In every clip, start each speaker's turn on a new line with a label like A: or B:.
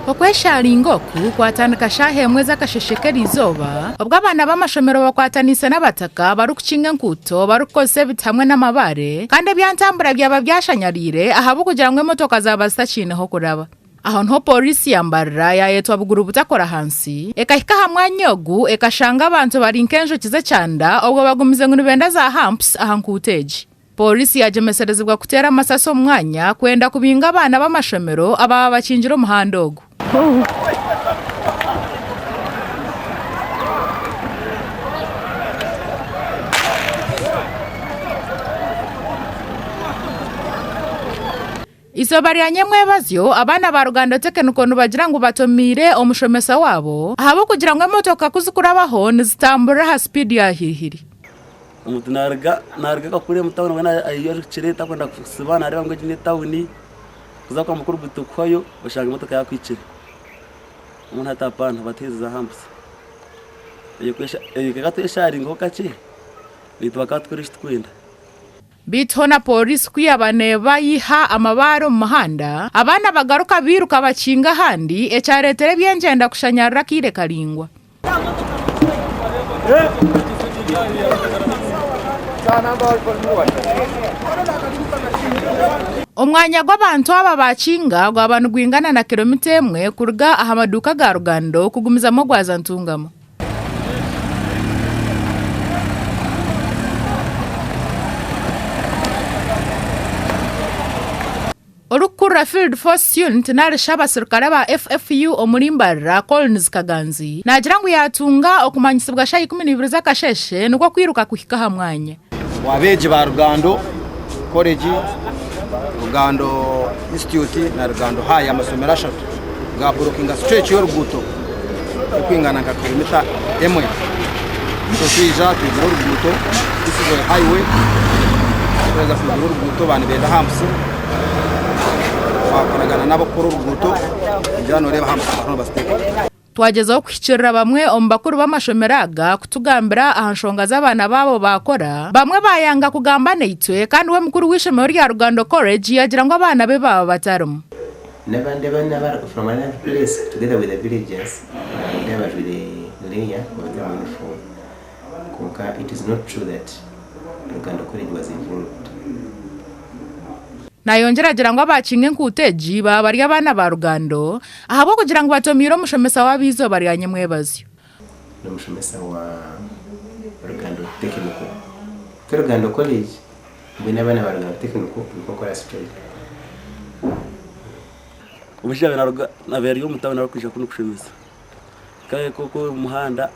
A: Okweshali ingoku kwatandika shahemwe zakasheshekera izoba ubwo abana b'amashomero bakwatanise n'abataka barukucinga nkuto barukoze bitamwe n'amabare kandi byantambura byaba byashanyarire ahabu kugira ngo imotoka zabasitacineho kuraba aho nho polisi yambarra yayetwa buguru butakora hansi ekahika hamwanyogu ekashanga abantu bari inkenjo kize cyanda ubwo bagumize ngo nibenda za humps ahankuteji polisi yajemeserezebwa kutera amasaso mwanya kwenda kubinga abana b'amashomero aba bakinjira umuhandogo Isobari ya nyemwebazyo abana ba Rugando tekenuko bagira ngo batomire omushomesa wabo ahabo kugira ngo imotoka kuzikurabaho nizitambura ha speed ya hihiri
B: umuntu narga kakure mutawuna bana ayo kireta kwenda kusibana areba ngo jine tawuni kuza kwa mukuru gutukwayo bashanga imotoka yakwicira umuntu atapana bateza hamps iyo kwesha gatweshari ngo kace bitwa katwirish twenda bitona polisi kuyabane bayiha amabaro mu mahanda abana bagaruka biruka bacinga handi ecaretere byengenda kushanyarira kire karingwa Omwanya gw'abantu aba bacinga gw'abantu gwingana na kilomita 1 kurga ahamaduka ga Rugando kugumiza mo gwaza ntungamo Orukura Field Force Unit narishaba sirikare ba FFU omurimbarra Collins Kaganzi nagira ngo yatunga okumanyisibwa shayi 12 zakasheshe nuko kwiruka kuhika hamwanya
C: wabeje ba Rugando College Rugando Institute na Rugando haya amasomero ashatu ga blocking stretch y'Oruguto kwingana ka kilomita 1 Sofija tugura Oruguto isigo highway kweza kugura Oruguto bane benda hamsi bakoragana n'abakuru Oruguto njano reba hamsi abantu basteka
A: twagezaho kwicirira bamwe ombakuru b'amashomeraga kutugambira ahanshonga z'abana babo bakora bamwe bayanga kugamba neitwe kandi we mukuru w'ishomero rya Rugando College yagira ngo abana be baba batarumu
D: Nabande bana from another place together with the villagers never with the layer of the uniform Konka it is not true that Rugando College was involved
A: Nayongera agira ngo abacinge nkuteji bari abana ba Rugando ahabo kugira ngo batomire umushomesa wabizo bari anyemwebazyo
D: no mushomesa wa Rugando Technical Rugando College bina bana ba Rugando Technical ukora straight
B: ubushabe na beri yo mutabona bakwisha kuno kushemesa kaye koko umuhanda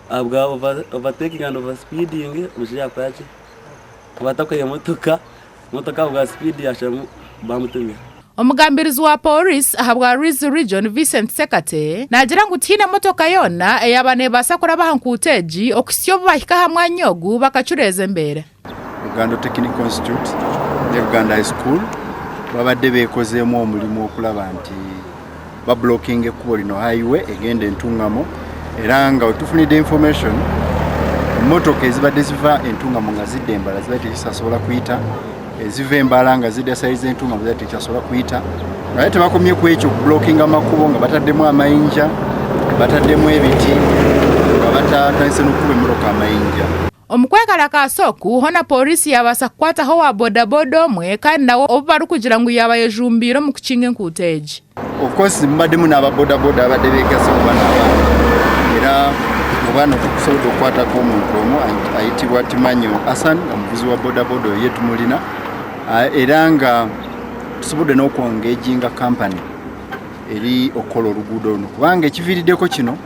B: abwa overtaking and over speeding ubushabe kwaje abatakoye motoka bwa speed yashamu bamutumira
A: Omugambirizi wa police ahabwa Rizu Region Vincent Sekate nagira ngo utine motoka yona eyabane basakura bahankuteji okusyo bahika hamwanyogu bakacureze mbere
E: Rugando Technical Institute ne Ruganda High School babadde bekozemo omulimo okulaba nti ba blocking ekubo lino highway egende entungamo era nga otufunide information motoka ezibadde ziva entungamo nga zidde embala zibadde zisasobola kuyita eziva embala nga zidde size entungamo zibadde zisasobola kuyita naye tebakomye ku ekyo blocking amakubo nga bataddemu amayinja bataddemu ebiti nga batatandise n'okuba emmotoka amayinja
A: Omukwekala kasoku hona polisi yabasa kukwataho wa bodaboda omwe kandi nawo obubaru kugira ngo yabayejumbiro mu kucinga nkuteji
E: of course mbaddemu n'ababodaboda abadde beegasa ku bana era obwana tukusobola okukwatako omuntu omu ayitibwa Timanyo Hassan omuvuzi wa bodaboda ye tumulina era nga tusobodde n'okwongejinga company eri okola oluguudo luno kubanga ekiviiriddeko kino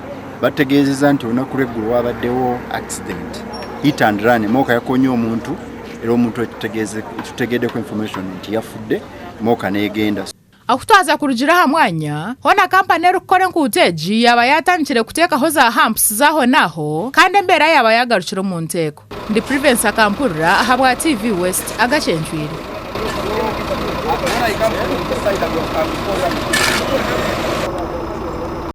E: bategeezeza nti olunaku lw'eggulu wabaddewo accident hit and run moka yakonye omuntu era omuntu tutegeddeko information nti yafudde moka negenda
A: Akutwaza kurugira hamwanya hona kampani rukore nkuteji yaba yatandikire kutekaho za humps zaho naho kandi mbera yaba yagarukira mu nteko ndi Prevence Akampurira ahabwa TV West agacyenjwire